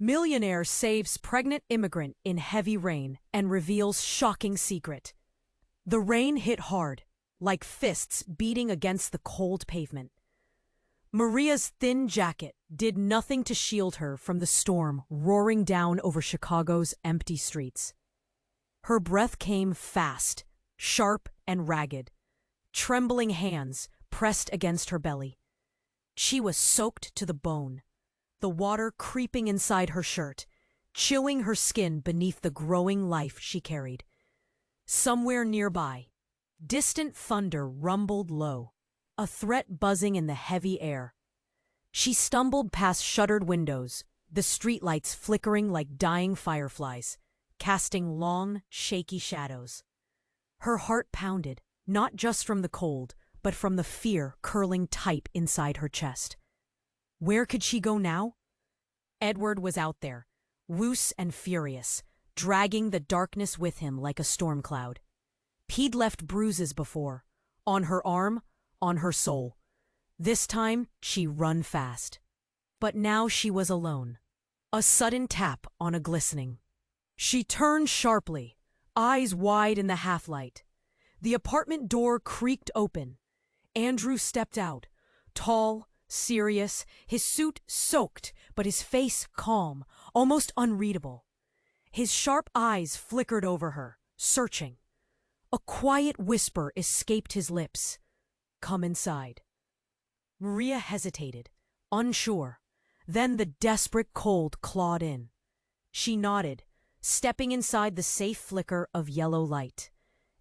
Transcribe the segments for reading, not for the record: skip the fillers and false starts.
Millionaire saves pregnant immigrant in heavy rain and reveals shocking secret. The rain hit hard, like fists beating against the cold pavement. Maria's thin jacket did nothing to shield her from the storm roaring down over Chicago's empty streets. Her breath came fast, sharp and ragged. Trembling hands pressed against her belly. She was soaked to the bone, the water creeping inside her shirt, chilling her skin beneath the growing life she carried. Somewhere nearby, distant thunder rumbled low, a threat buzzing in the heavy air. She stumbled past shuttered windows, the streetlights flickering like dying fireflies, casting long, shaky shadows. Her heart pounded, not just from the cold, but from the fear curling tight inside her chest. Where could she go now? Edward was out there, loose and furious, dragging the darkness with him like a storm cloud. He'd left bruises before, on her arm, on her soul. This time, she run fast. But now she was alone. A sudden tap on a glistening. She turned sharply, eyes wide in the half-light. The apartment door creaked open. Andrew stepped out, tall, serious, his suit soaked, but his face calm, almost unreadable. His sharp eyes flickered over her, searching. A quiet whisper escaped his lips. "Come inside." Maria hesitated, unsure. Then the desperate cold clawed in. She nodded, stepping inside the safe flicker of yellow light.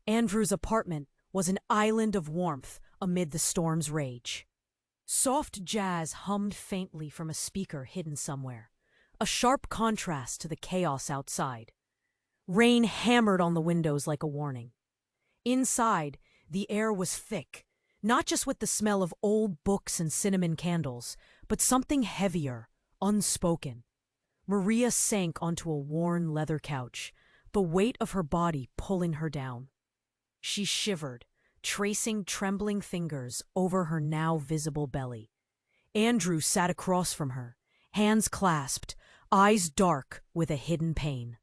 Andrew's apartment was an island of warmth amid the storm's rage. Soft jazz hummed faintly from a speaker hidden somewhere, a sharp contrast to the chaos outside. Rain hammered on the windows like a warning. Inside, the air was thick, not just with the smell of old books and cinnamon candles, but something heavier, unspoken. Maria sank onto a worn leather couch, the weight of her body pulling her down. She shivered, tracing trembling fingers over her now visible belly. Andrew sat across from her, hands clasped, eyes dark with a hidden pain.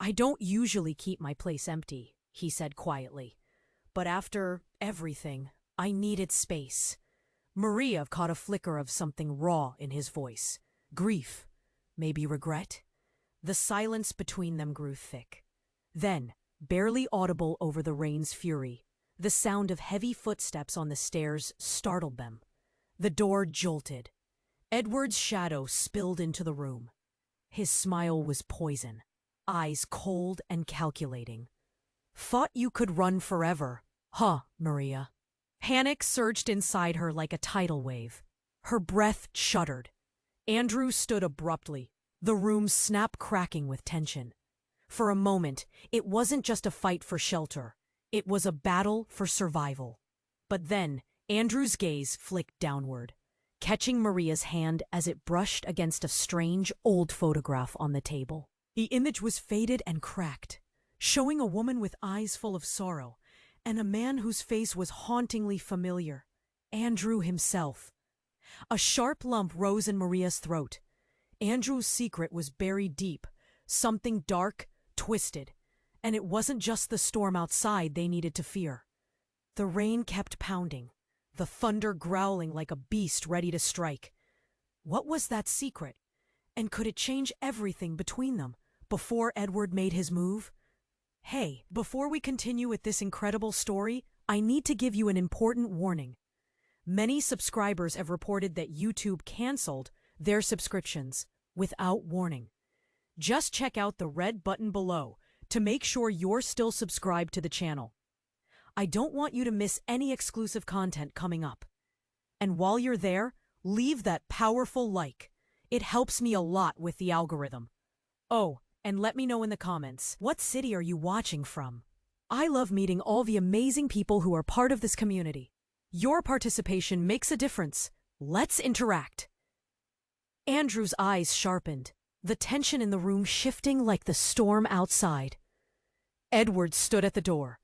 "I don't usually keep my place empty," he said quietly. "But after everything, I needed space." Maria caught a flicker of something raw in his voice. Grief, maybe regret. The silence between them grew thick. Then, barely audible over the rain's fury, the sound of heavy footsteps on the stairs startled them. The door jolted. Edward's shadow spilled into the room. His smile was poison, eyes cold and calculating. "Thought you could run forever, huh, Maria?" Panic surged inside her like a tidal wave. Her breath shuddered. Andrew stood abruptly, the room snap-cracking with tension. For a moment, it wasn't just a fight for shelter. It was a battle for survival. But then, Andrew's gaze flicked downward, catching Maria's hand as it brushed against a strange, old photograph on the table. The image was faded and cracked, showing a woman with eyes full of sorrow, and a man whose face was hauntingly familiar, Andrew himself. A sharp lump rose in Maria's throat. Andrew's secret was buried deep, something dark, twisted, and it wasn't just the storm outside they needed to fear. The rain kept pounding, the thunder growling like a beast ready to strike. What was that secret? And could it change everything between them before Edward made his move? Hey, before we continue with this incredible story, I need to give you an important warning. Many subscribers have reported that YouTube canceled their subscriptions without warning. Just check out the red button below to make sure you're still subscribed to the channel. I don't want you to miss any exclusive content coming up. And while you're there, leave that powerful like. It helps me a lot with the algorithm. Oh, and let me know in the comments, what city are you watching from? I love meeting all the amazing people who are part of this community. Your participation makes a difference. Let's interact. Andrew's eyes sharpened, the tension in the room shifting like the storm outside. Edward stood at the door,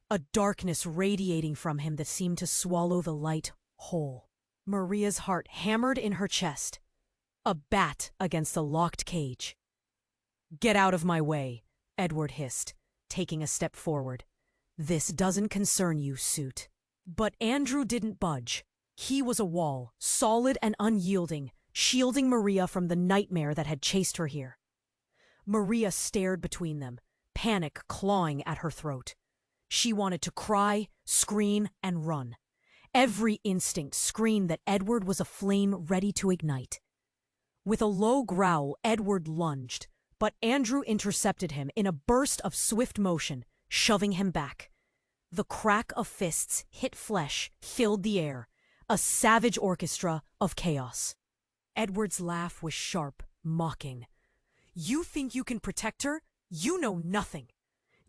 a darkness radiating from him that seemed to swallow the light whole. Maria's heart hammered in her chest. a bat against a locked cage. "Get out of my way," Edward hissed, taking a step forward. "This doesn't concern you, suit." But Andrew didn't budge. He was a wall, solid and unyielding, shielding Maria from the nightmare that had chased her here. Maria stared between them, panic clawing at her throat. She wanted to cry, scream, and run. Every instinct screamed that Edward was a flame ready to ignite. With a low growl, Edward lunged, but Andrew intercepted him in a burst of swift motion, shoving him back. The crack of fists hit flesh, filled the air, a savage orchestra of chaos. Edward's laugh was sharp, mocking. "You think you can protect her? You know nothing."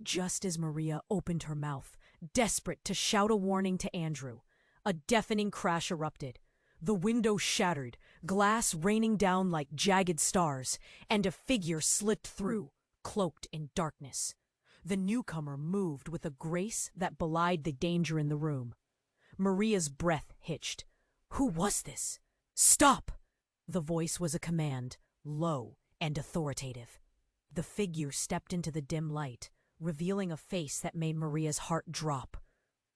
Just as Maria opened her mouth, desperate to shout a warning to Andrew, a deafening crash erupted. The window shattered, glass raining down like jagged stars, and a figure slipped through, cloaked in darkness. The newcomer moved with a grace that belied the danger in the room. Maria's breath hitched. Who was this? "Stop!" The voice was a command, low and authoritative. The figure stepped into the dim light, revealing a face that made Maria's heart drop.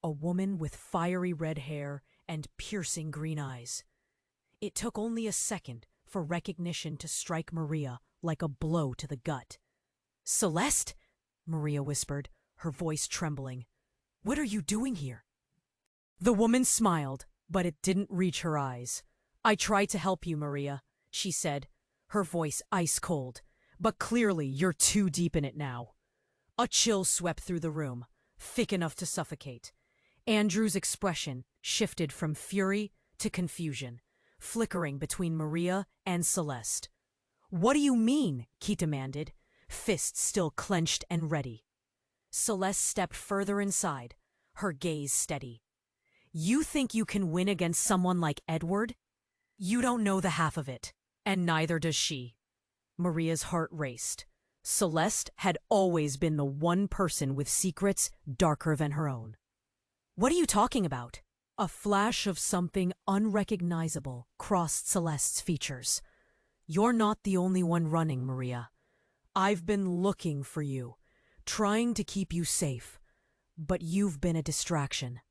A woman with fiery red hair and piercing green eyes. It took only a second for recognition to strike Maria like a blow to the gut. "Celeste?" Maria whispered, her voice trembling. "What are you doing here?" The woman smiled, but it didn't reach her eyes. "I tried to help you, Maria," she said, her voice ice cold. "But clearly you're too deep in it now." A chill swept through the room, thick enough to suffocate. Andrew's expression shifted from fury to confusion, flickering between Maria and Celeste. "What do you mean?" he demanded, fists still clenched and ready. Celeste stepped further inside, her gaze steady. "You think you can win against someone like Edward? You don't know the half of it, and neither does she." Maria's heart raced. Celeste had always been the one person with secrets darker than her own. "What are you talking about?" A flash of something unrecognizable crossed Celeste's features. "You're not the only one running, Maria. I've been looking for you, trying to keep you safe, but you've been a distraction.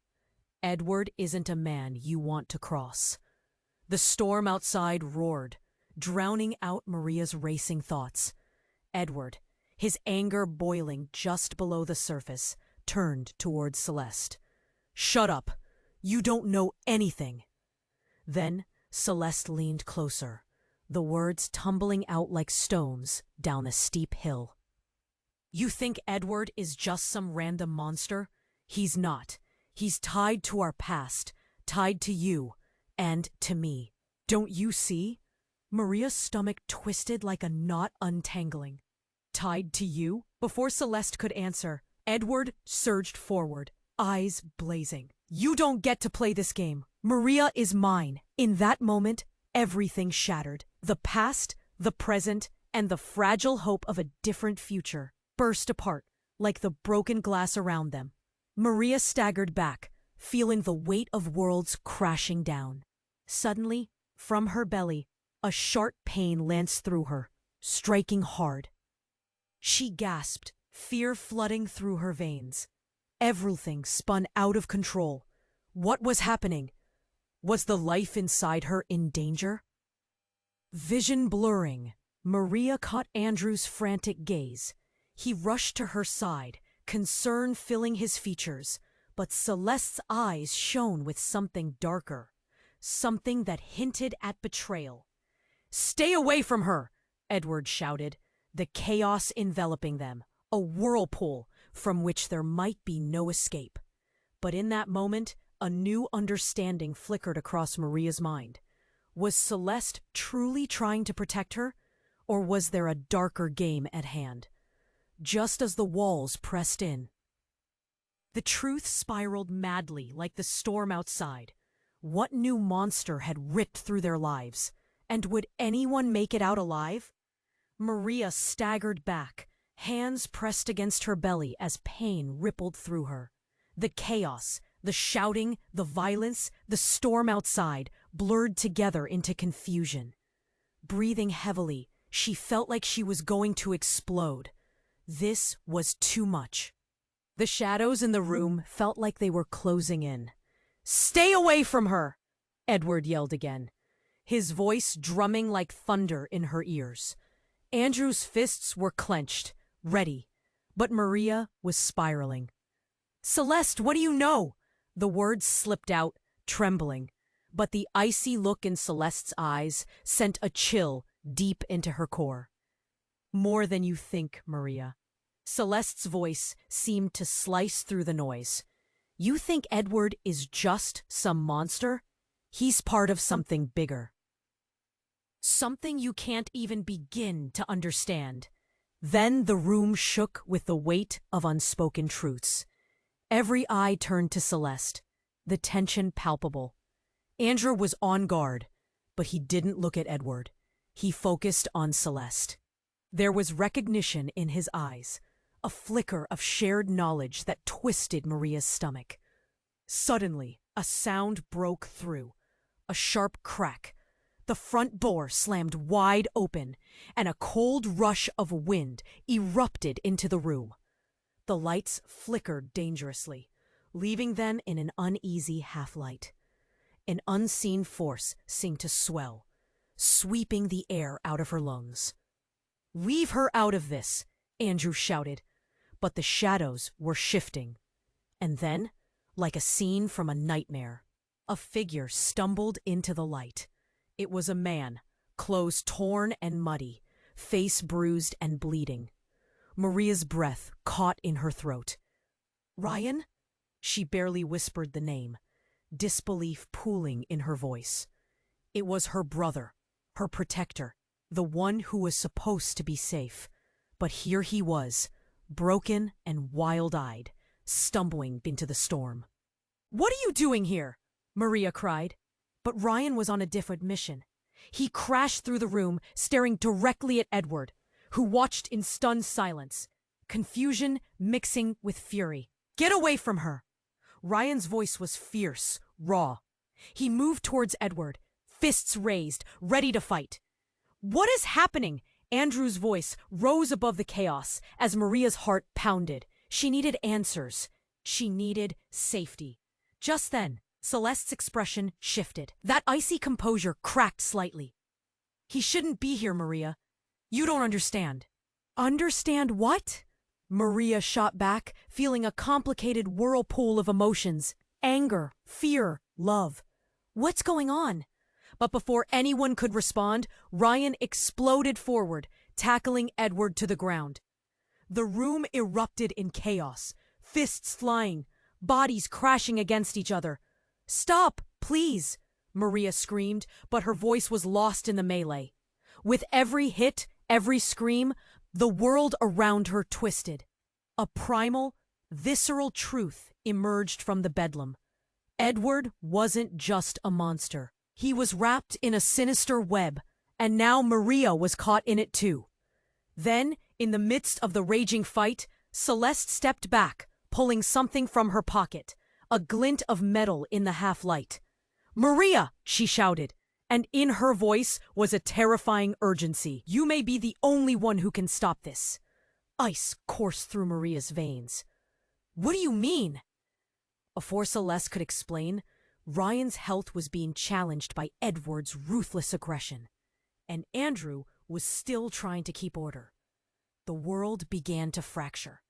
Edward isn't a man you want to cross." The storm outside roared, drowning out Maria's racing thoughts. Edward, his anger boiling just below the surface, turned towards Celeste. "Shut up! You don't know anything!" Then Celeste leaned closer, the words tumbling out like stones down the steep hill. "You think Edward is just some random monster? He's not. He's tied to our past, tied to you, and to me. Don't you see?" Maria's stomach twisted like a knot untangling. "Tied to you?" Before Celeste could answer, Edward surged forward, eyes blazing. "You don't get to play this game. Maria is mine." In that moment, everything shattered. The past, the present, and the fragile hope of a different future burst apart like the broken glass around them. Maria staggered back, feeling the weight of worlds crashing down. Suddenly, from her belly, a sharp pain lanced through her, striking hard. She gasped, fear flooding through her veins. Everything spun out of control. What was happening? Was the life inside her in danger? Vision blurring, Maria caught Andrew's frantic gaze. He rushed to her side, concern filling his features, but Celeste's eyes shone with something darker, something that hinted at betrayal. "Stay away from her!" Edward shouted, the chaos enveloping them, a whirlpool from which there might be no escape. But in that moment, a new understanding flickered across Maria's mind. Was Celeste truly trying to protect her, or was there a darker game at hand? Just as the walls pressed in, the truth spiraled madly like the storm outside. What new monster had ripped through their lives? And would anyone make it out alive? Maria staggered back, hands pressed against her belly as pain rippled through her. The chaos, the shouting, the violence, the storm outside blurred together into confusion. Breathing heavily, she felt like she was going to explode. This was too much. The shadows in the room felt like they were closing in. "Stay away from her!" Edward yelled again, his voice drumming like thunder in her ears. Andrew's fists were clenched, ready, but Maria was spiraling. "Celeste, what do you know?" The words slipped out, trembling, but the icy look in Celeste's eyes sent a chill deep into her core. "More than you think, Maria." Celeste's voice seemed to slice through the noise. "You think Edward is just some monster? He's part of something bigger. Something you can't even begin to understand." Then the room shook with the weight of unspoken truths. Every eye turned to Celeste, the tension palpable. Andrew was on guard, but he didn't look at Edward. He focused on Celeste. There was recognition in his eyes, a flicker of shared knowledge that twisted Maria's stomach. Suddenly, a sound broke through, a sharp crack. The front door slammed wide open, and a cold rush of wind erupted into the room. The lights flickered dangerously, leaving them in an uneasy half-light. An unseen force seemed to swell, sweeping the air out of her lungs. "Leave her out of this," Andrew shouted, but the shadows were shifting. And then, like a scene from a nightmare, a figure stumbled into the light. It was a man, clothes torn and muddy, face bruised and bleeding. Maria's breath caught in her throat. "Ryan?" She barely whispered the name, disbelief pooling in her voice. It was her brother, her protector, the one who was supposed to be safe. But here he was, broken and wild-eyed, stumbling into the storm. "What are you doing here?" Maria cried. But Ryan was on a different mission. He crashed through the room, staring directly at Edward, who watched in stunned silence, confusion mixing with fury. "Get away from her!" Ryan's voice was fierce, raw. He moved towards Edward, fists raised, ready to fight. "What is happening?" Andrew's voice rose above the chaos as Maria's heart pounded. She needed answers. She needed safety. Just then, Celeste's expression shifted. That icy composure cracked slightly. "He shouldn't be here, Maria. You don't understand." "Understand what?" Maria shot back, feeling a complicated whirlpool of emotions. Anger, fear, love. "What's going on?" But before anyone could respond, Ryan exploded forward, tackling Edward to the ground. The room erupted in chaos, fists flying, bodies crashing against each other. "Stop, please," Maria screamed, but her voice was lost in the melee. With every hit, every scream, the world around her twisted. A primal, visceral truth emerged from the bedlam. Edward wasn't just a monster. He was wrapped in a sinister web, and now Maria was caught in it too. Then, in the midst of the raging fight, Celeste stepped back, pulling something from her pocket, a glint of metal in the half-light. "Maria!" she shouted, and in her voice was a terrifying urgency. "You may be the only one who can stop this." Ice coursed through Maria's veins. "What do you mean?" Before Celeste could explain, Ryan's health was being challenged by Edward's ruthless aggression, and Andrew was still trying to keep order. The world began to fracture.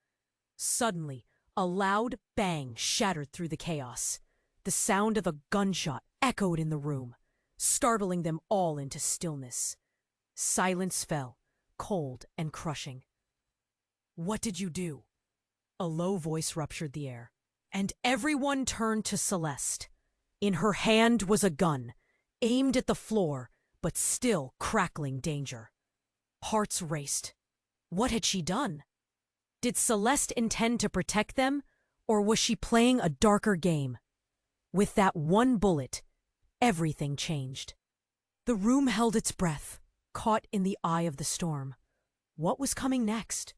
Suddenly, a loud bang shattered through the chaos. The sound of a gunshot echoed in the room, startling them all into stillness. Silence fell, cold and crushing. "What did you do?" A low voice ruptured the air, and everyone turned to Celeste. In her hand was a gun, aimed at the floor, but still crackling danger. Hearts raced. What had she done? Did Celeste intend to protect them, or was she playing a darker game? With that one bullet, everything changed. The room held its breath, caught in the eye of the storm. What was coming next?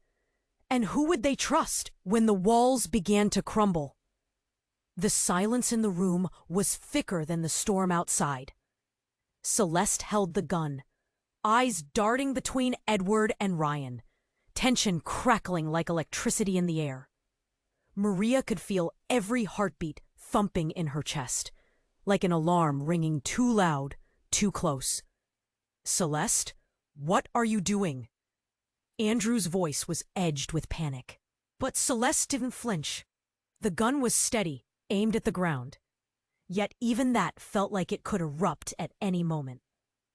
And who would they trust when the walls began to crumble? The silence in the room was thicker than the storm outside. Celeste held the gun, eyes darting between Edward and Ryan, tension crackling like electricity in the air. Maria could feel every heartbeat thumping in her chest, like an alarm ringing too loud, too close. "Celeste, what are you doing?" Andrew's voice was edged with panic. But Celeste didn't flinch. The gun was steady, aimed at the ground. Yet even that felt like it could erupt at any moment.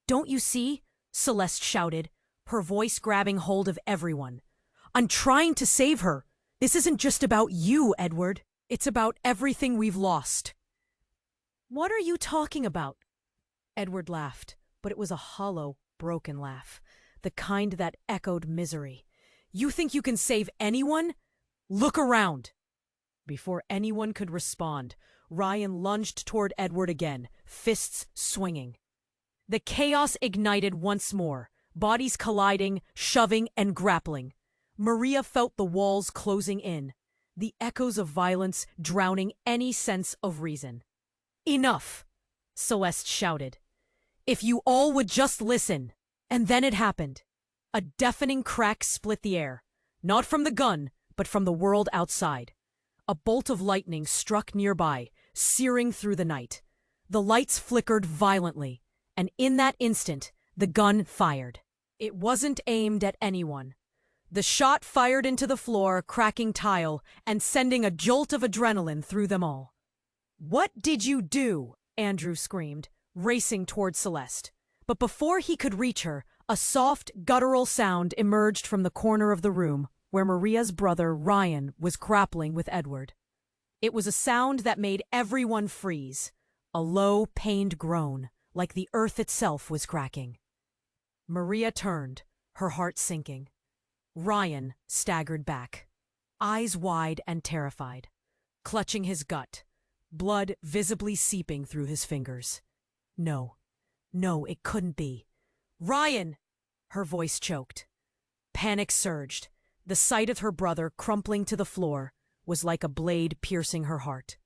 "Don't you see?" Celeste shouted, her voice grabbing hold of everyone. "I'm trying to save her. This isn't just about you, Edward. It's about everything we've lost." "What are you talking about?" Edward laughed, but it was a hollow, broken laugh, the kind that echoed misery. "You think you can save anyone? Look around!" Before anyone could respond, Ryan lunged toward Edward again, fists swinging. The chaos ignited once more, bodies colliding, shoving, and grappling. Maria felt the walls closing in, the echoes of violence drowning any sense of reason. "Enough!" Celeste shouted. "If you all would just listen." And then it happened. A deafening crack split the air, not from the gun, but from the world outside. A bolt of lightning struck nearby, searing through the night. The lights flickered violently, and in that instant, the gun fired. It wasn't aimed at anyone. The shot fired into the floor, cracking tile, and sending a jolt of adrenaline through them all. "What did you do?" Andrew screamed, racing toward Celeste. But before he could reach her, a soft, guttural sound emerged from the corner of the room where Maria's brother, Ryan, was grappling with Edward. It was a sound that made everyone freeze, a low, pained groan, like the earth itself was cracking. Maria turned, her heart sinking. Ryan staggered back, eyes wide and terrified, clutching his gut, blood visibly seeping through his fingers. No, it couldn't be. "Ryan!" Her voice choked. Panic surged. The sight of her brother crumpling to the floor was like a blade piercing her heart.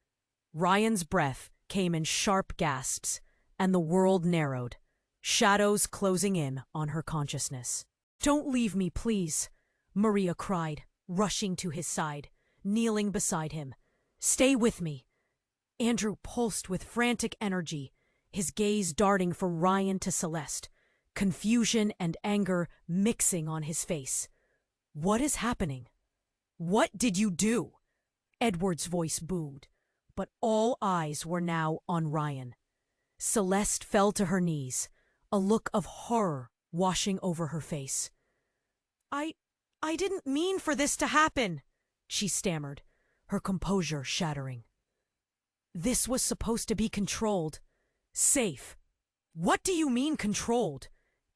Ryan's breath came in sharp gasps, and the world narrowed, shadows closing in on her consciousness. "Don't leave me, please," Maria cried, rushing to his side, kneeling beside him. "Stay with me." Andrew pulsed with frantic energy, his gaze darting from Ryan to Celeste, confusion and anger mixing on his face. "What is happening? What did you do?" Edward's voice boomed, but all eyes were now on Ryan. Celeste fell to her knees, a look of horror washing over her face. I didn't mean for this to happen," she stammered, her composure shattering. "This was supposed to be controlled. Safe." "What do you mean controlled?"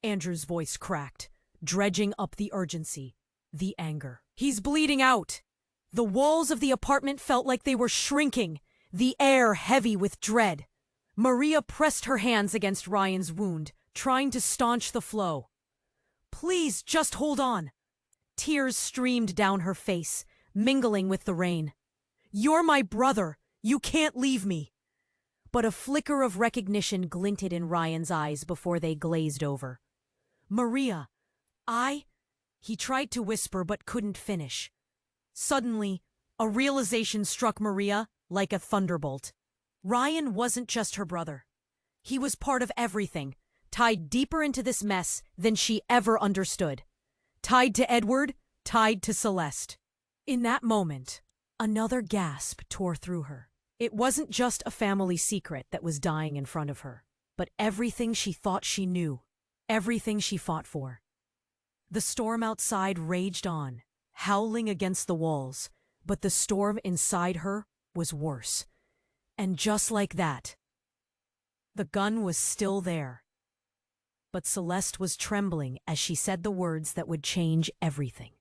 Andrew's voice cracked, dredging up the urgency, the anger. "He's bleeding out." The walls of the apartment felt like they were shrinking, the air heavy with dread. Maria pressed her hands against Ryan's wound, trying to staunch the flow. "Please, just hold on." Tears streamed down her face, mingling with the rain. "You're my brother. You can't leave me." But a flicker of recognition glinted in Ryan's eyes before they glazed over. "Maria, He tried to whisper but couldn't finish. Suddenly, a realization struck Maria like a thunderbolt. Ryan wasn't just her brother. He was part of everything, tied deeper into this mess than she ever understood. Tied to Edward, tied to Celeste. In that moment, another gasp tore through her. It wasn't just a family secret that was dying in front of her, but everything she thought she knew, everything she fought for. The storm outside raged on, howling against the walls, but the storm inside her was worse. And just like that, the gun was still there. But Celeste was trembling as she said the words that would change everything.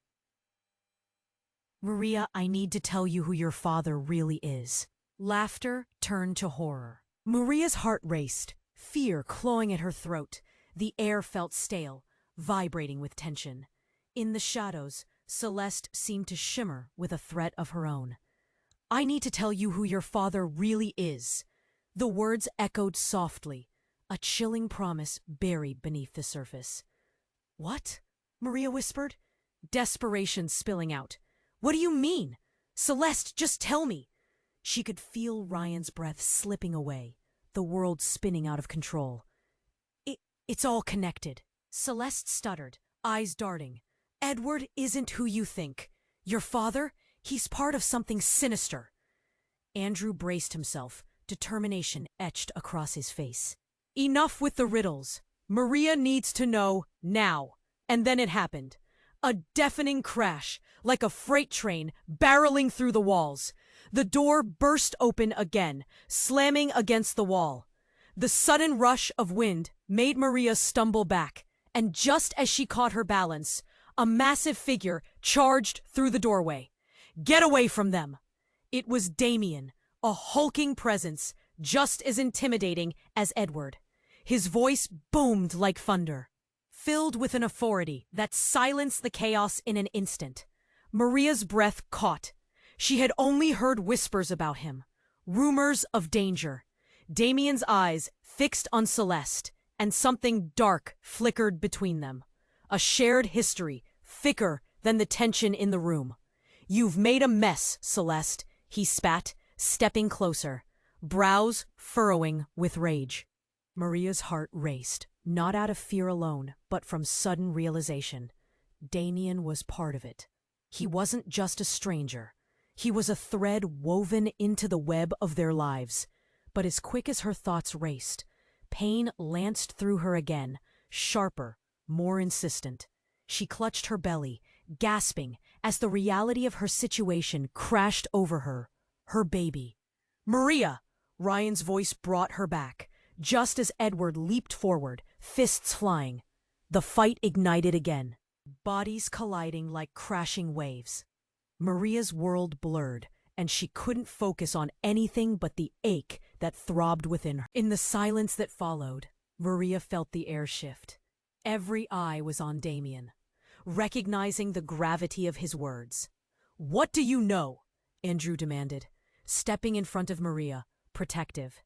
"Maria, I need to tell you who your father really is." Laughter turned to horror. Maria's heart raced, fear clawing at her throat. The air felt stale, vibrating with tension. In the shadows, Celeste seemed to shimmer with a threat of her own. "I need to tell you who your father really is." The words echoed softly, a chilling promise buried beneath the surface. What? Maria whispered, desperation spilling out. What do you mean? Celeste, just tell me. She could feel Ryan's breath slipping away, the world spinning out of control. It's all connected. Celeste stuttered, eyes darting. Edward isn't who you think. Your father? He's part of something sinister. Andrew braced himself, determination etched across his face. Enough with the riddles. Maria needs to know now. And then it happened. A deafening crash, like a freight train barreling through the walls. The door burst open again, slamming against the wall. The sudden rush of wind made Maria stumble back, and just as she caught her balance, a massive figure charged through the doorway. Get away from them! It was Damien, a hulking presence, just as intimidating as Edward. His voice boomed like thunder, filled with an authority that silenced the chaos in an instant. Maria's breath caught. She had only heard whispers about him, rumors of danger. Damien's eyes fixed on Celeste, and something dark flickered between them. A shared history, thicker than the tension in the room. You've made a mess, Celeste, he spat, stepping closer, brows furrowing with rage. Maria's heart raced, not out of fear alone, but from sudden realization. Damien was part of it. He wasn't just a stranger. He was a thread woven into the web of their lives. But as quick as her thoughts raced, pain lanced through her again, sharper, more insistent. She clutched her belly, gasping, as the reality of her situation crashed over her. Her baby. Maria! Ryan's voice brought her back, just as Edward leaped forward, fists flying. The fight ignited again, bodies colliding like crashing waves. Maria's world blurred, and she couldn't focus on anything but the ache that throbbed within her. In the silence that followed, Maria felt the air shift. Every eye was on Damien, recognizing the gravity of his words. What do you know? Andrew demanded, stepping in front of Maria, protective.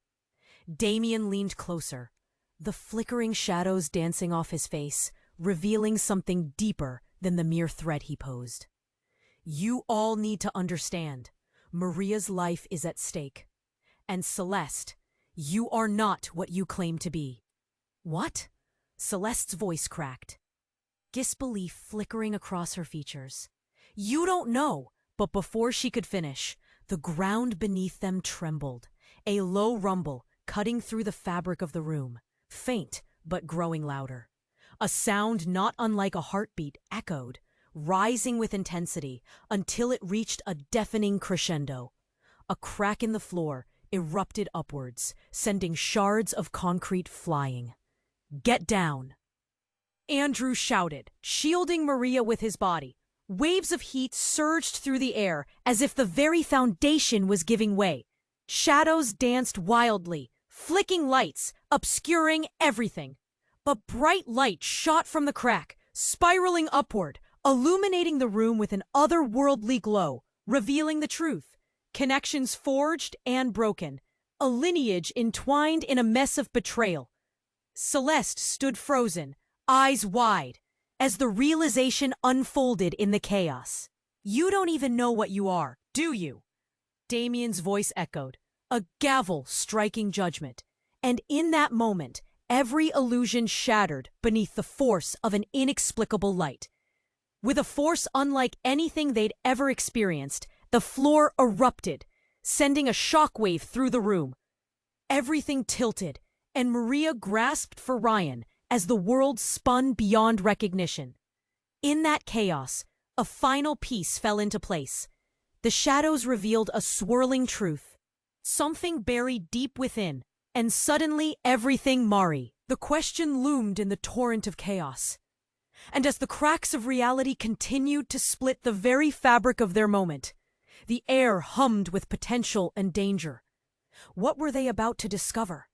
Damien leaned closer, the flickering shadows dancing off his face, revealing something deeper than the mere threat he posed. You all need to understand. Maria's life is at stake. And Celeste, you are not what you claim to be. What? Celeste's voice cracked, disbelief flickering across her features. You don't know. But before she could finish, the ground beneath them trembled, a low rumble cutting through the fabric of the room, faint but growing louder. A sound not unlike a heartbeat echoed, rising with intensity until it reached a deafening crescendo. A crack in the floor erupted upwards, sending shards of concrete flying. Get down! Andrew shouted, shielding Maria with his body. Waves of heat surged through the air as if the very foundation was giving way. Shadows danced wildly, flicking lights, obscuring everything. But bright light shot from the crack, spiraling upward, illuminating the room with an otherworldly glow, revealing the truth. Connections forged and broken, a lineage entwined in a mess of betrayal. Celeste stood frozen, eyes wide, as the realization unfolded in the chaos. You don't even know what you are, do you? Damien's voice echoed, a gavel striking judgment. And in that moment, every illusion shattered beneath the force of an inexplicable light. With a force unlike anything they'd ever experienced, the floor erupted, sending a shockwave through the room. Everything tilted, and Maria grasped for Ryan as the world spun beyond recognition. In that chaos, a final piece fell into place. The shadows revealed a swirling truth, something buried deep within, and suddenly everything Mari. The question loomed in the torrent of chaos. And as the cracks of reality continued to split the very fabric of their moment, the air hummed with potential and danger. What were they about to discover?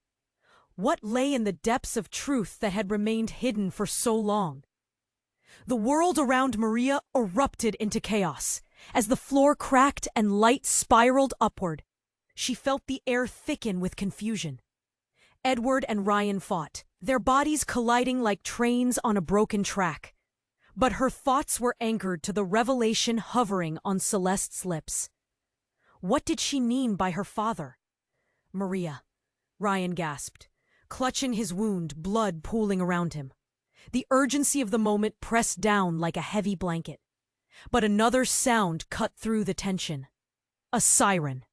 What lay in the depths of truth that had remained hidden for so long? The world around Maria erupted into chaos. As the floor cracked and light spiraled upward, she felt the air thicken with confusion. Edward and Ryan fought, their bodies colliding like trains on a broken track. But her thoughts were anchored to the revelation hovering on Celeste's lips. What did she mean by her father? Maria, Ryan gasped, clutching his wound, blood pooling around him. The urgency of the moment pressed down like a heavy blanket. But another sound cut through the tension. A siren.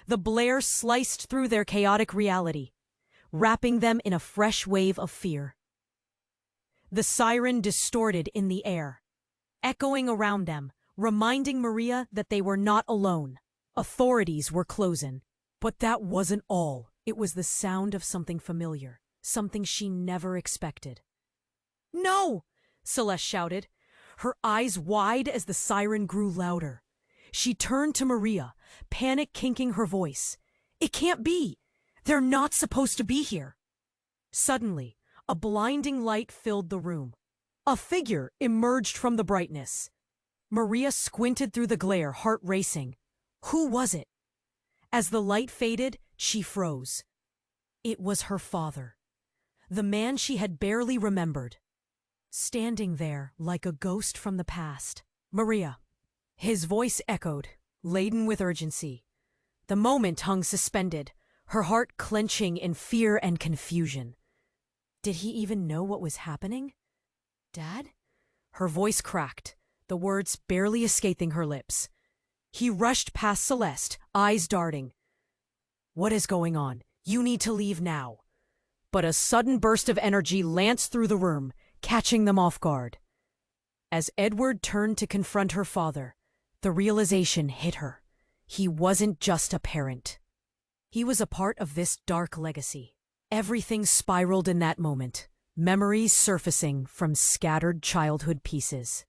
The blare sliced through their chaotic reality, wrapping them in a fresh wave of fear. The siren distorted in the air, echoing around them, reminding Maria that they were not alone. Authorities were closing. But that wasn't all. It was the sound of something familiar, something she never expected. "No!" Celeste shouted, her eyes wide as the siren grew louder. She turned to Maria, panic kinking her voice. "It can't be! They're not supposed to be here!" Suddenly, a blinding light filled the room. A figure emerged from the brightness. Maria squinted through the glare, heart racing. Who was it? As the light faded, she froze. It was her father, the man she had barely remembered, standing there like a ghost from the past. "Maria." His voice echoed, laden with urgency. The moment hung suspended, her heart clenching in fear and confusion. Did he even know what was happening? "Dad?" Her voice cracked, the words barely escaping her lips. He rushed past Celeste, eyes darting. "What is going on? You need to leave now." But a sudden burst of energy lanced through the room, catching them off guard. As Edward turned to confront her father, the realization hit her. He wasn't just a parent. He was a part of this dark legacy. Everything spiraled in that moment, memories surfacing from scattered childhood pieces.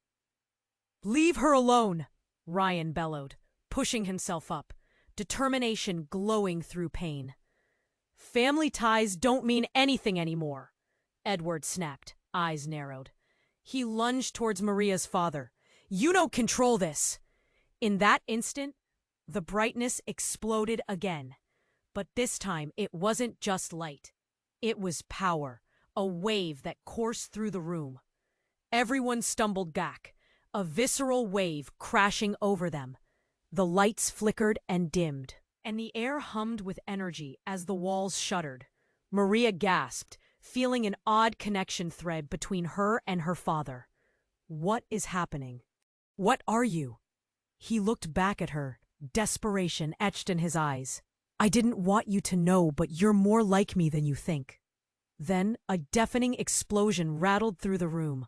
"Leave her alone!" Ryan bellowed, pushing himself up, determination glowing through pain. "Family ties don't mean anything anymore," Edward snapped, eyes narrowed. He lunged towards Maria's father. "You don't control this!" In that instant, the brightness exploded again. But this time, it wasn't just light. It was power, a wave that coursed through the room. Everyone stumbled back, a visceral wave crashing over them. The lights flickered and dimmed, and the air hummed with energy as the walls shuddered. Maria gasped, feeling an odd connection thread between her and her father. "What is happening? What are you?" He looked back at her, desperation etched in his eyes. "I didn't want you to know, but you're more like me than you think." Then a deafening explosion rattled through the room.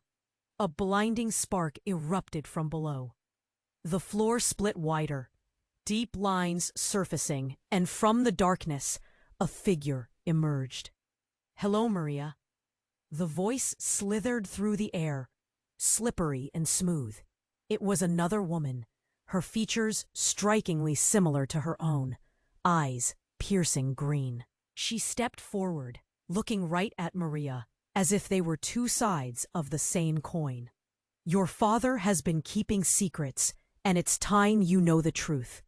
A blinding spark erupted from below. The floor split wider, deep lines surfacing, and from the darkness, a figure emerged. "Hello, Maria." The voice slithered through the air, slippery and smooth. It was another woman, her features strikingly similar to her own, eyes piercing green. She stepped forward, looking right at Maria, as if they were two sides of the same coin. "Your father has been keeping secrets, and it's time you know the truth."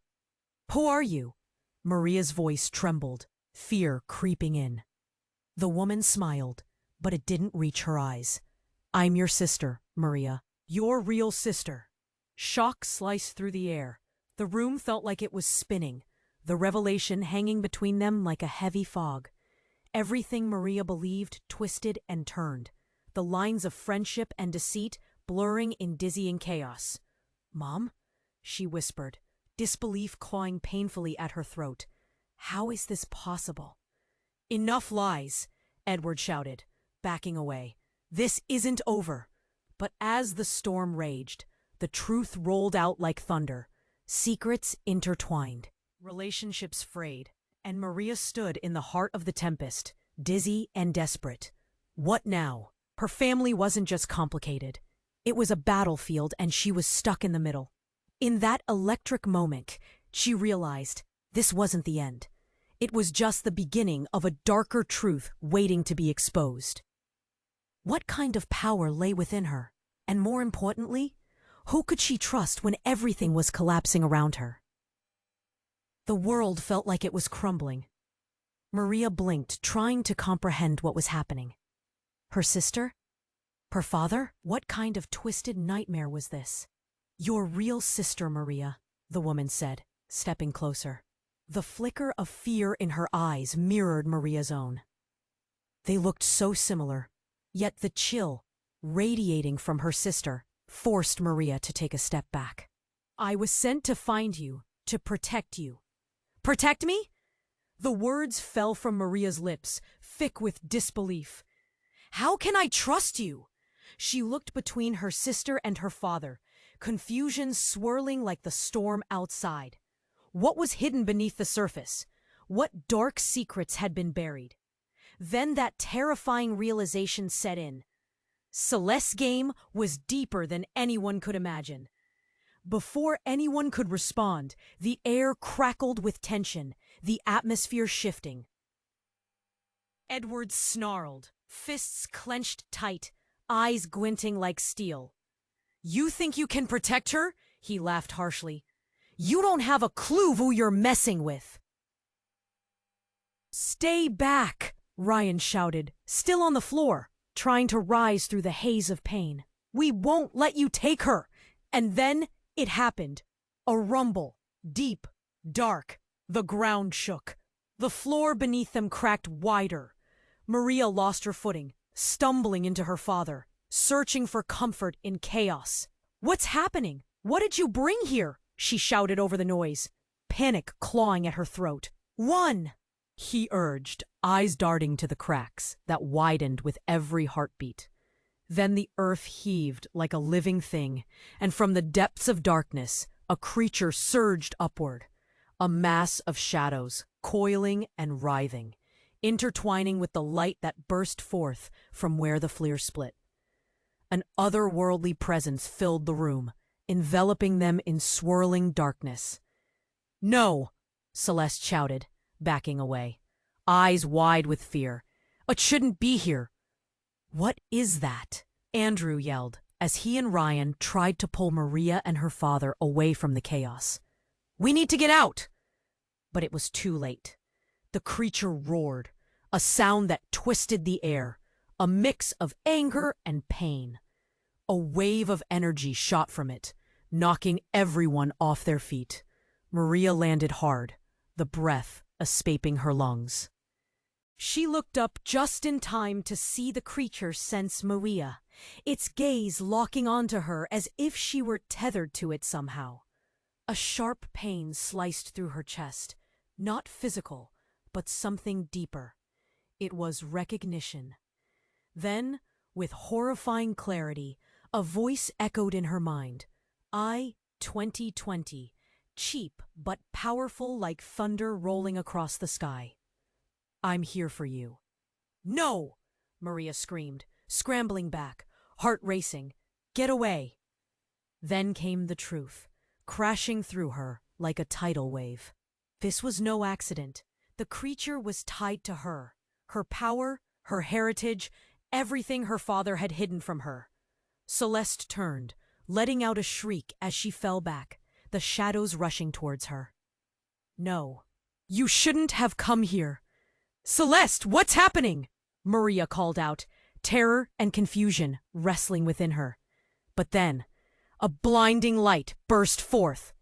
"Who are you?" Maria's voice trembled, fear creeping in. The woman smiled, but it didn't reach her eyes. "I'm your sister, Maria. Your real sister." Shock sliced through the air. The room felt like it was spinning, the revelation hanging between them like a heavy fog. Everything Maria believed twisted and turned, the lines of friendship and deceit blurring in dizzying chaos. "Mom?" she whispered, disbelief clawing painfully at her throat. "How is this possible?" "Enough lies," Edward shouted, backing away. "This isn't over." But as the storm raged, the truth rolled out like thunder. Secrets intertwined, relationships frayed, and Maria stood in the heart of the tempest, dizzy and desperate. What now? Her family wasn't just complicated. It was a battlefield, and she was stuck in the middle. In that electric moment, she realized this wasn't the end. It was just the beginning of a darker truth waiting to be exposed. What kind of power lay within her? And more importantly, who could she trust when everything was collapsing around her? The world felt like it was crumbling. Maria blinked, trying to comprehend what was happening. Her sister? Her father? What kind of twisted nightmare was this? Your real sister, Maria, the woman said, stepping closer. The flicker of fear in her eyes mirrored Maria's own. They looked so similar, yet the chill, radiating from her sister, forced Maria to take a step back. I was sent to find you, to protect you. Protect me? The words fell from Maria's lips, thick with disbelief. How can I trust you? She looked between her sister and her father, confusion swirling like the storm outside. What was hidden beneath the surface? What dark secrets had been buried? Then that terrifying realization set in. Celeste's game was deeper than anyone could imagine. Before anyone could respond, the air crackled with tension, the atmosphere shifting. Edward snarled, fists clenched tight, eyes glinting like steel. You think you can protect her? He laughed harshly. You don't have a clue who you're messing with. Stay back, Ryan shouted, still on the floor, trying to rise through the haze of pain. We won't let you take her. And then it happened. A rumble, deep, dark. The ground shook. The floor beneath them cracked wider. Maria lost her footing, stumbling into her father, searching for comfort in chaos. What's happening? What did you bring here? She shouted over the noise, panic clawing at her throat. Run! He urged, eyes darting to the cracks that widened with every heartbeat. Then the earth heaved like a living thing, and from the depths of darkness, a creature surged upward. A mass of shadows, coiling and writhing, intertwining with the light that burst forth from where the flare split. An otherworldly presence filled the room, enveloping them in swirling darkness. No, Celeste shouted, backing away, eyes wide with fear. It shouldn't be here. What is that? Andrew yelled, as he and Ryan tried to pull Maria and her father away from the chaos. We need to get out! But it was too late. The creature roared, a sound that twisted the air, a mix of anger and pain. A wave of energy shot from it, knocking everyone off their feet. Maria landed hard, the breath escaping her lungs. She looked up just in time to see the creature sense Maria, its gaze locking onto her as if she were tethered to it somehow. A sharp pain sliced through her chest, not physical, but something deeper. It was recognition. Then, with horrifying clarity, a voice echoed in her mind. I, 2020, cheap but powerful like thunder rolling across the sky. I'm here for you. No! Maria screamed, scrambling back, heart racing. Get away! Then came the truth, crashing through her like a tidal wave. This was no accident. The creature was tied to her. Her power, her heritage, everything her father had hidden from her. Celeste turned, letting out a shriek as she fell back, the shadows rushing towards her. No, you shouldn't have come here. Celeste, what's happening? Maria called out, terror and confusion wrestling within her. But then, a blinding light burst forth.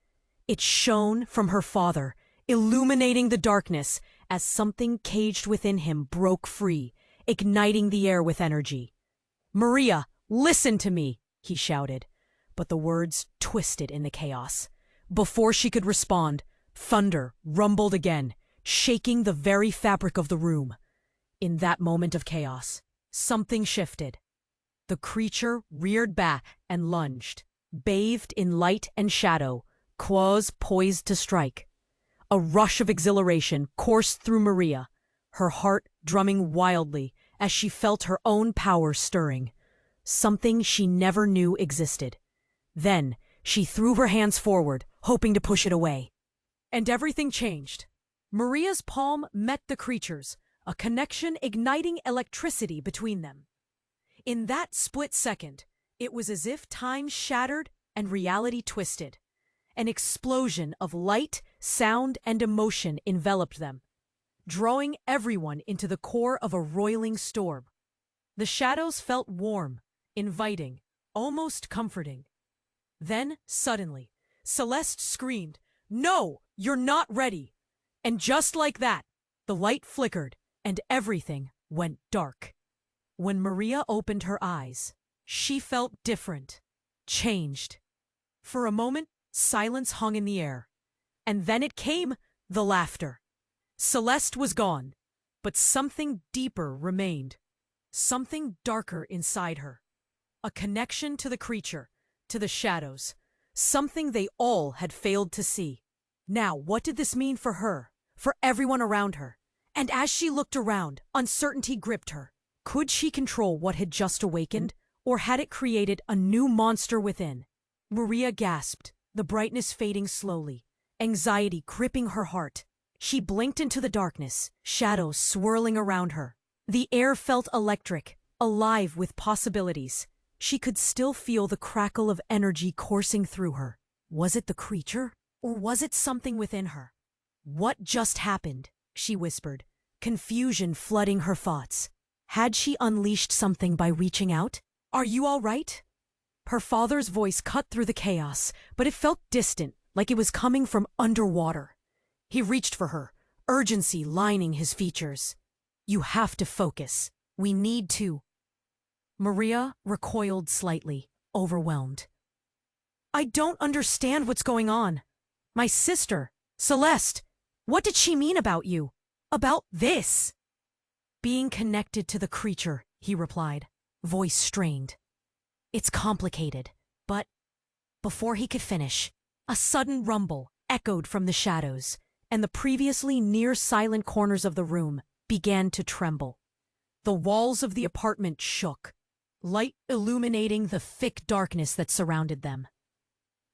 It shone from her father, illuminating the darkness as something caged within him broke free, igniting the air with energy. Maria, listen to me, he shouted, but the words twisted in the chaos. Before she could respond, thunder rumbled again, shaking the very fabric of the room. In that moment of chaos, something shifted. The creature reared back and lunged, bathed in light and shadow, claws poised to strike. A rush of exhilaration coursed through Maria, her heart drumming wildly as she felt her own power stirring, something she never knew existed. Then she threw her hands forward, hoping to push it away. And everything changed. Maria's palm met the creature's, a connection igniting electricity between them. In that split second, it was as if time shattered and reality twisted. An explosion of light, sound, and emotion enveloped them, drawing everyone into the core of a roiling storm. The shadows felt warm, inviting, almost comforting. Then, suddenly, Celeste screamed, "No, you're not ready!" And just like that, the light flickered and everything went dark. When Maria opened her eyes, she felt different, changed. For a moment, silence hung in the air. And then it came, the laughter. Celeste was gone, but something deeper remained. Something darker inside her. A connection to the creature, to the shadows. Something they all had failed to see. Now, what did this mean for her, for everyone around her? And as she looked around, uncertainty gripped her. Could she control what had just awakened, or had it created a new monster within? Maria gasped, the brightness fading slowly, anxiety gripping her heart. She blinked into the darkness, shadows swirling around her. The air felt electric, alive with possibilities. She could still feel the crackle of energy coursing through her. Was it the creature, or was it something within her? "What just happened?" she whispered, confusion flooding her thoughts. Had she unleashed something by reaching out? "Are you all right?" Her father's voice cut through the chaos, but it felt distant, like it was coming from underwater. He reached for her, urgency lining his features. "You have to focus. We need to." Maria recoiled slightly, overwhelmed. "I don't understand what's going on. My sister, Celeste, what did she mean about you? About this?" "Being connected to the creature," he replied, voice strained. "It's complicated, but..." Before he could finish, a sudden rumble echoed from the shadows, and the previously near-silent corners of the room began to tremble. The walls of the apartment shook, light illuminating the thick darkness that surrounded them.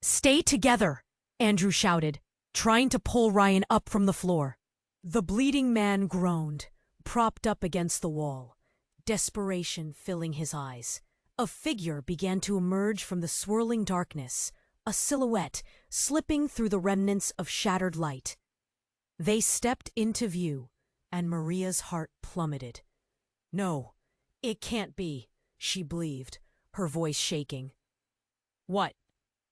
"Stay together!" Andrew shouted, trying to pull Ryan up from the floor. The bleeding man groaned, propped up against the wall, desperation filling his eyes. A figure began to emerge from the swirling darkness, a silhouette slipping through the remnants of shattered light. They stepped into view, and Maria's heart plummeted. "No, it can't be," she believed, her voice shaking. "What?"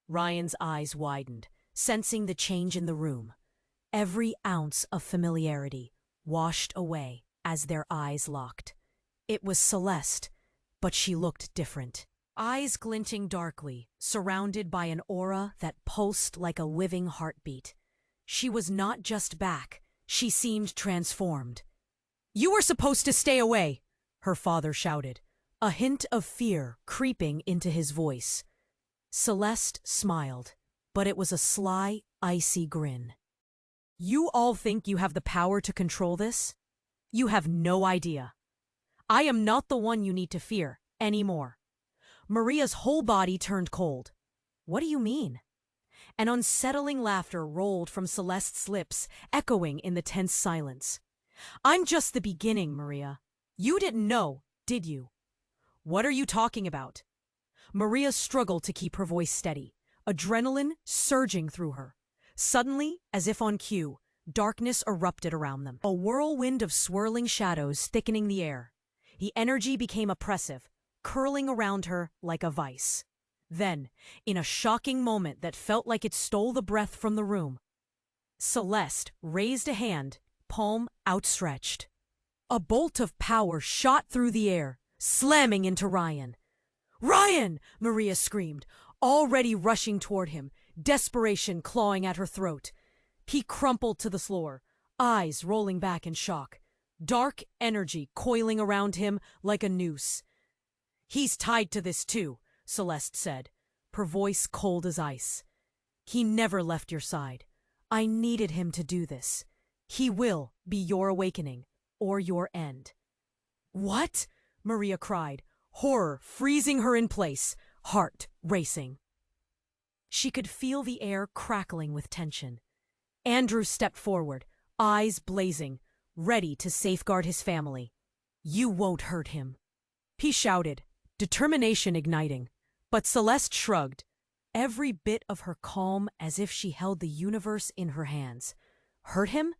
Ryan's eyes widened, sensing the change in the room. Every ounce of familiarity washed away as their eyes locked. It was Celeste, but she looked different. Eyes glinting darkly, surrounded by an aura that pulsed like a living heartbeat. She was not just back, she seemed transformed. "You were supposed to stay away!" her father shouted, a hint of fear creeping into his voice. Celeste smiled, but it was a sly, icy grin. "You all think you have the power to control this? You have no idea. I am not the one you need to fear anymore." Maria's whole body turned cold. "What do you mean?" An unsettling laughter rolled from Celeste's lips, echoing in the tense silence. "I'm just the beginning, Maria. You didn't know, did you?" "What are you talking about?" Maria struggled to keep her voice steady, adrenaline surging through her. Suddenly, as if on cue, darkness erupted around them, a whirlwind of swirling shadows thickening the air. The energy became oppressive, curling around her like a vice. Then, in a shocking moment that felt like it stole the breath from the room, Celeste raised a hand, palm outstretched. A bolt of power shot through the air, slamming into Ryan. "Ryan!" Maria screamed, already rushing toward him, desperation clawing at her throat. He crumpled to the floor, eyes rolling back in shock, dark energy coiling around him like a noose. "He's tied to this too," Celeste said, her voice cold as ice. "He never left your side. I needed him to do this. He will be your awakening, or your end." "What?" Maria cried, horror freezing her in place, heart racing. She could feel the air crackling with tension. Andrew stepped forward, eyes blazing, ready to safeguard his family. "You won't hurt him," he shouted, determination igniting. But Celeste shrugged, every bit of her calm as if she held the universe in her hands. "Hurt him?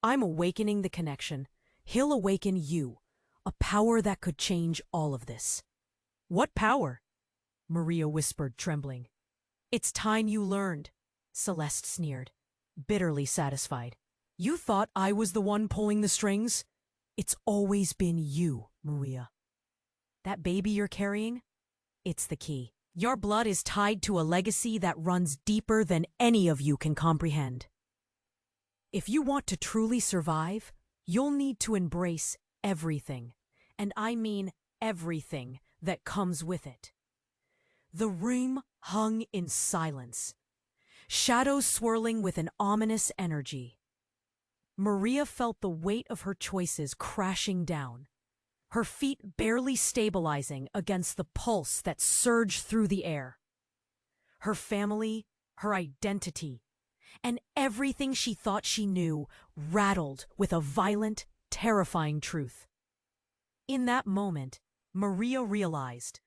I'm awakening the connection. He'll awaken you. a power that could change all of this. What power? Maria whispered, trembling. It's time you learned, Celeste sneered, bitterly satisfied. You thought I was the one pulling the strings? It's always been you, Maria. That baby you're carrying? It's the key. Your blood is tied to a legacy that runs deeper than any of you can comprehend. If you want to truly survive, you'll need to embrace everything, and I mean everything that comes with it. The room hung in silence, shadows swirling with an ominous energy. Maria felt the weight of her choices crashing down, her feet barely stabilizing against the pulse that surged through the air. Her family, her identity, and everything she thought she knew rattled with a violent, terrifying truth. In that moment, Maria realized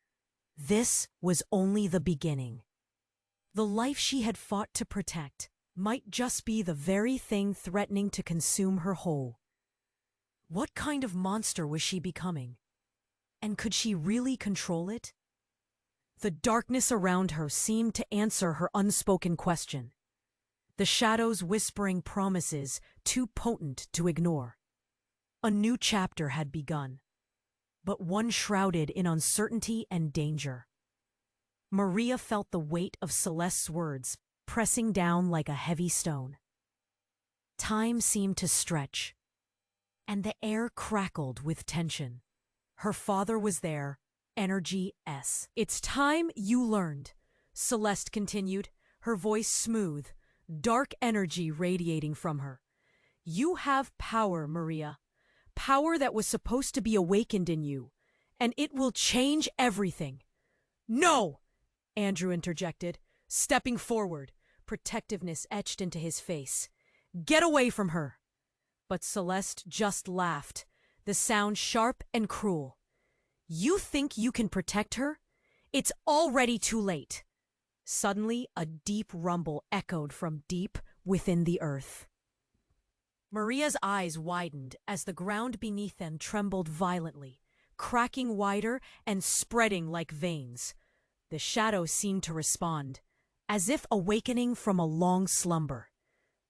this was only the beginning. The life she had fought to protect might just be the very thing threatening to consume her whole. What kind of monster was she becoming? And could she really control it? The darkness around her seemed to answer her unspoken question, the shadows whispering promises too potent to ignore. A new chapter had begun, but one shrouded in uncertainty and danger. Maria felt the weight of Celeste's words pressing down like a heavy stone. Time seemed to stretch, and the air crackled with tension. Her father was there, energy S. It's time you learned, Celeste continued, her voice smooth, dark energy radiating from her. You have power, Maria. Power that was supposed to be awakened in you, and it will change everything. No! Andrew interjected, stepping forward, protectiveness etched into his face. Get away from her! But Celeste just laughed, the sound sharp and cruel. You think you can protect her? It's already too late. Suddenly, a deep rumble echoed from deep within the earth. Maria's eyes widened as the ground beneath them trembled violently, cracking wider and spreading like veins. The shadows seemed to respond, as if awakening from a long slumber.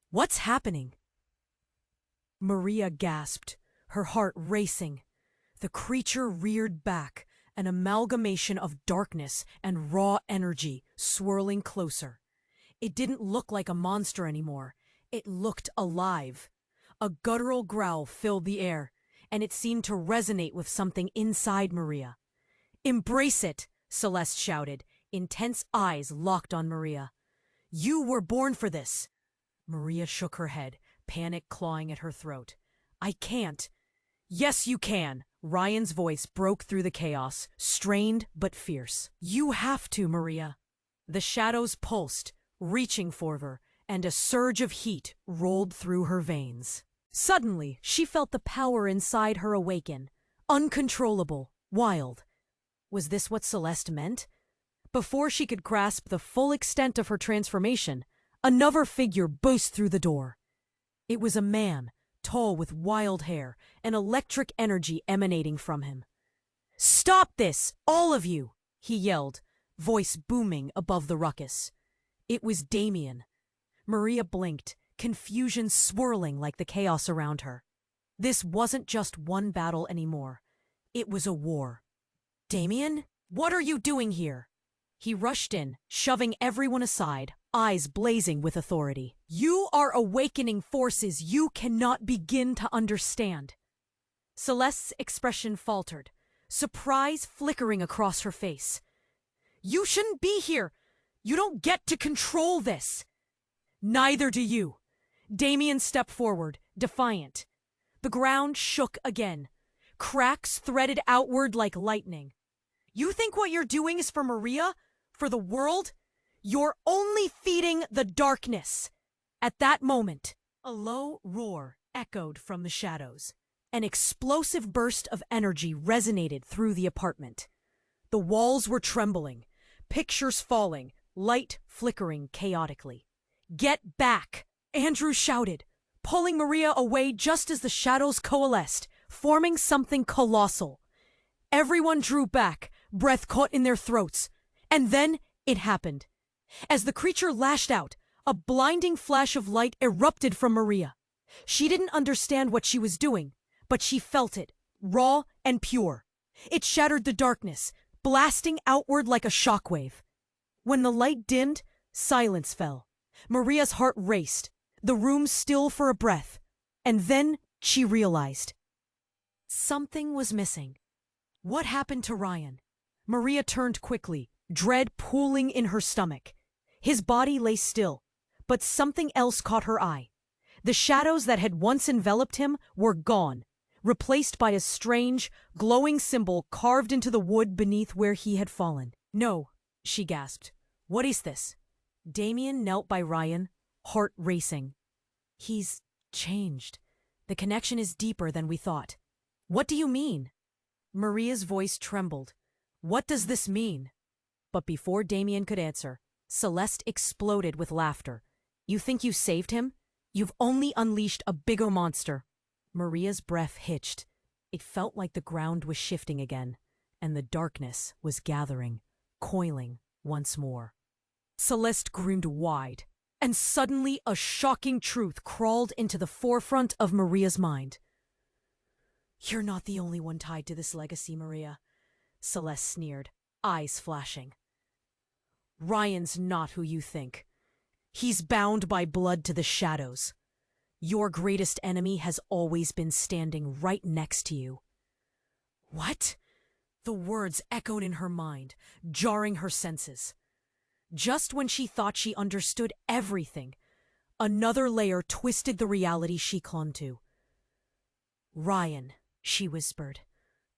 What's happening? Maria gasped, her heart racing. The creature reared back, an amalgamation of darkness and raw energy swirling closer. It didn't look like a monster anymore. It looked alive. A guttural growl filled the air, and it seemed to resonate with something inside Maria. Embrace it, Celeste shouted, intense eyes locked on Maria. You were born for this. Maria shook her head, panic clawing at her throat. I can't. Yes, you can. Ryan's voice broke through the chaos, strained but fierce. You have to, Maria. The shadows pulsed, reaching for her, and a surge of heat rolled through her veins. Suddenly, she felt the power inside her awaken, uncontrollable, wild. Was this what Celeste meant? Before she could grasp the full extent of her transformation, another figure burst through the door. It was a man, tall with wild hair, and electric energy emanating from him. Stop this, all of you, he yelled, voice booming above the ruckus. It was Damien. Maria blinked, confusion swirling like the chaos around her. This wasn't just one battle anymore. It was a war. Damien, what are you doing here? He rushed in, shoving everyone aside, eyes blazing with authority. You are awakening forces you cannot begin to understand. Celeste's expression faltered, surprise flickering across her face. You shouldn't be here. You don't get to control this. Neither do you. Damien stepped forward, defiant. The ground shook again. Cracks threaded outward like lightning. You think what you're doing is for Maria? For the world? You're only feeding the darkness. At that moment, a low roar echoed from the shadows. An explosive burst of energy resonated through the apartment. The walls were trembling, pictures falling, light flickering chaotically. Get back! Andrew shouted, pulling Maria away just as the shadows coalesced, forming something colossal. Everyone drew back, breath caught in their throats. And then it happened. As the creature lashed out, a blinding flash of light erupted from Maria. She didn't understand what she was doing, but she felt it, raw and pure. It shattered the darkness, blasting outward like a shockwave. When the light dimmed, silence fell. Maria's heart raced, the room still for a breath. And then she realized. Something was missing. What happened to Ryan? Maria turned quickly, dread pooling in her stomach. His body lay still, but something else caught her eye. The shadows that had once enveloped him were gone, replaced by a strange, glowing symbol carved into the wood beneath where he had fallen. "No," she gasped. "What is this?" Damien knelt by Ryan, heart racing. "He's changed. The connection is deeper than we thought." "What do you mean?" Maria's voice trembled. "What does this mean?" But before Damien could answer, Celeste exploded with laughter. "You think you saved him? You've only unleashed a bigger monster." Maria's breath hitched. It felt like the ground was shifting again, and the darkness was gathering, coiling once more. Celeste grinned wide, and suddenly a shocking truth crawled into the forefront of Maria's mind. "You're not the only one tied to this legacy, Maria," Celeste sneered, eyes flashing. "Ryan's not who you think. He's bound by blood to the shadows. Your greatest enemy has always been standing right next to you." "What?" The words echoed in her mind, jarring her senses. Just when she thought she understood everything, another layer twisted the reality she clung to. "Ryan," she whispered,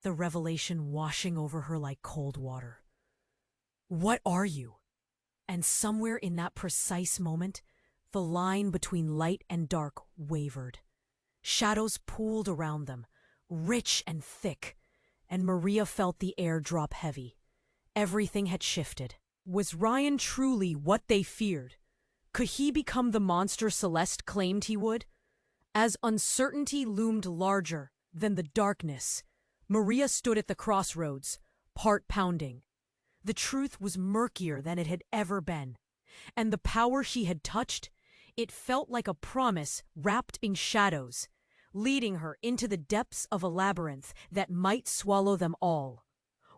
the revelation washing over her like cold water. "What are you?" And somewhere in that precise moment, the line between light and dark wavered. Shadows pooled around them, rich and thick, and Maria felt the air drop heavy. Everything had shifted. Was Ryan truly what they feared? Could he become the monster Celeste claimed he would? As uncertainty loomed larger than the darkness, Maria stood at the crossroads, heart pounding. The truth was murkier than it had ever been, and the power she had touched, it felt like a promise wrapped in shadows, leading her into the depths of a labyrinth that might swallow them all.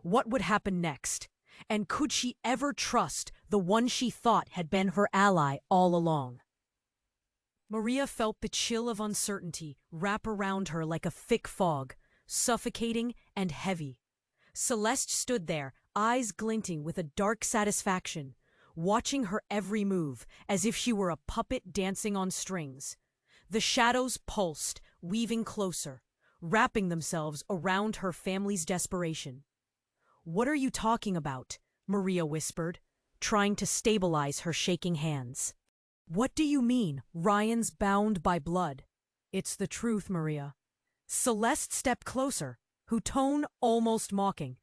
What would happen next? And could she ever trust the one she thought had been her ally all along? Maria felt the chill of uncertainty wrap around her like a thick fog, suffocating and heavy. Celeste stood there, eyes glinting with a dark satisfaction, watching her every move as if she were a puppet dancing on strings. The shadows pulsed, weaving closer, wrapping themselves around her family's desperation. "What are you talking about?" Maria whispered, trying to stabilize her shaking hands. "What do you mean, Ryan's bound by blood?" "It's the truth, Maria." Celeste stepped closer, her tone almost mocking.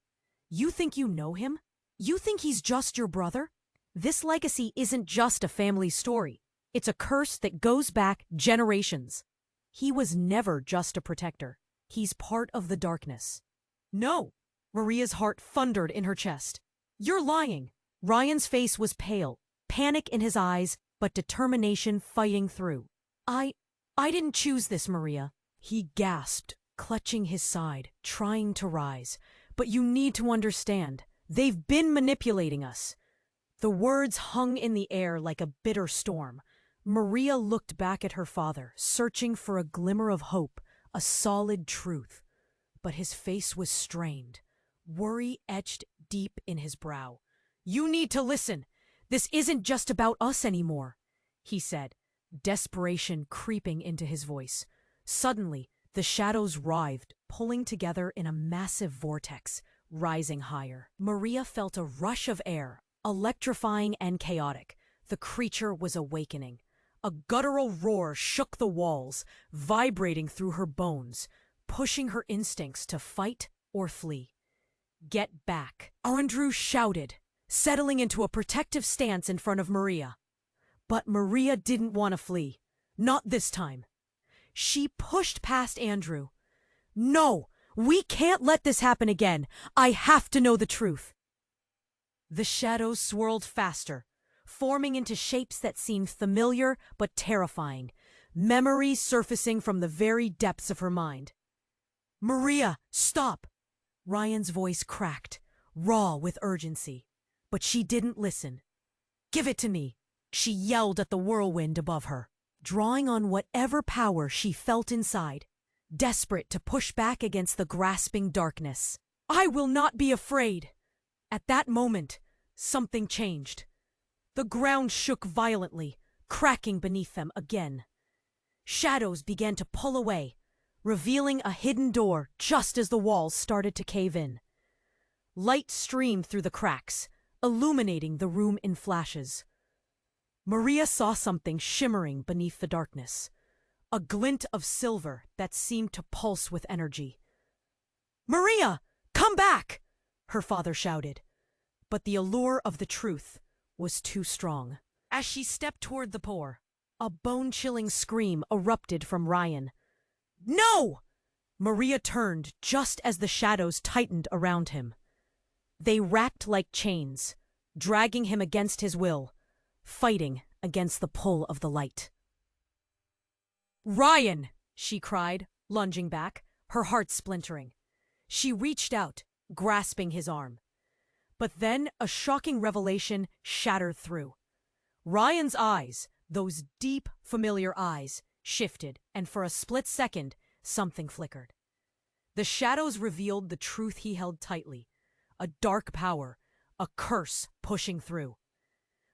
"You think you know him? You think he's just your brother? This legacy isn't just a family story. It's a curse that goes back generations. He was never just a protector. He's part of the darkness." "No!" Maria's heart thundered in her chest. "You're lying." Ryan's face was pale, panic in his eyes, but determination fighting through. I didn't choose this, Maria." He gasped, clutching his side, trying to rise. "But you need to understand. They've been manipulating us." The words hung in the air like a bitter storm. Maria looked back at her father, searching for a glimmer of hope, a solid truth. But his face was strained, worry etched deep in his brow. "You need to listen. This isn't just about us anymore," he said, desperation creeping into his voice. Suddenly, the shadows writhed, pulling together in a massive vortex, rising higher. Maria felt a rush of air, electrifying and chaotic. The creature was awakening. A guttural roar shook the walls, vibrating through her bones, pushing her instincts to fight or flee. "Get back," Andrew shouted, settling into a protective stance in front of Maria. But Maria didn't want to flee. Not this time. She pushed past Andrew. No! We can't let this happen again! I have to know the truth! The shadows swirled faster, forming into shapes that seemed familiar but terrifying, memories surfacing from the very depths of her mind. "Maria, stop!" Ryan's voice cracked, raw with urgency. But she didn't listen. "Give it to me!" she yelled at the whirlwind above her, drawing on whatever power she felt inside, desperate to push back against the grasping darkness. "I will not be afraid!" At that moment, something changed. The ground shook violently, cracking beneath them again. Shadows began to pull away, revealing a hidden door just as the walls started to cave in. Light streamed through the cracks, illuminating the room in flashes. Maria saw something shimmering beneath the darkness, a glint of silver that seemed to pulse with energy. "Maria, come back!" her father shouted. But the allure of the truth was too strong. As she stepped toward the pour, a bone-chilling scream erupted from Ryan. "No!" Maria turned just as the shadows tightened around him. They wrapped like chains, dragging him against his will, fighting against the pull of the light. "Ryan!" she cried, lunging back, her heart splintering. She reached out, grasping his arm. But then a shocking revelation shattered through. Ryan's eyes, those deep, familiar eyes, shifted, and for a split second, something flickered. The shadows revealed the truth he held tightly, a dark power, a curse pushing through.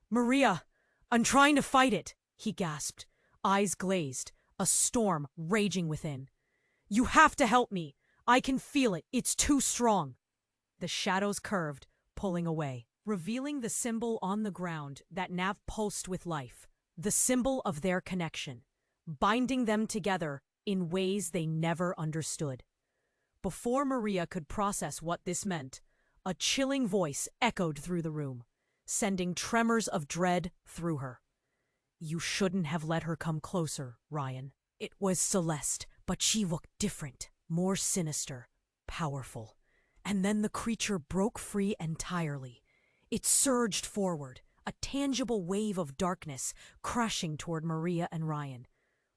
"Maria, I'm trying to fight it," he gasped, eyes glazed, a storm raging within. "You have to help me. I can feel it. It's too strong." The shadows curved, pulling away, revealing the symbol on the ground that now pulsed with life, the symbol of their connection, binding them together in ways they never understood. Before Maria could process what this meant, a chilling voice echoed through the room, sending tremors of dread through her. "You shouldn't have let her come closer, Ryan." It was Celeste, but she looked different, more sinister, powerful. And then the creature broke free entirely. It surged forward, a tangible wave of darkness crashing toward Maria and Ryan.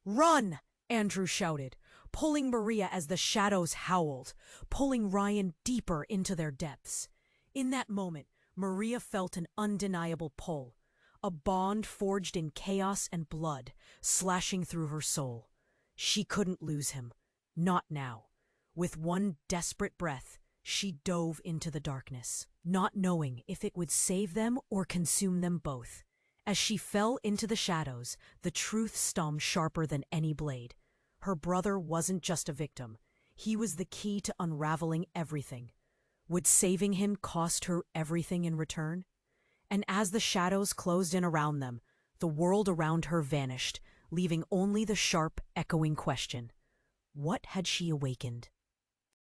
"Run!" Andrew shouted, pulling Maria as the shadows howled, pulling Ryan deeper into their depths. In that moment, Maria felt an undeniable pull, a bond forged in chaos and blood, slashing through her soul. She couldn't lose him. Not now. With one desperate breath, she dove into the darkness, not knowing if it would save them or consume them both. As she fell into the shadows, the truth stung sharper than any blade. Her brother wasn't just a victim. He was the key to unraveling everything. Would saving him cost her everything in return? And as the shadows closed in around them, the world around her vanished, leaving only the sharp, echoing question. What had she awakened?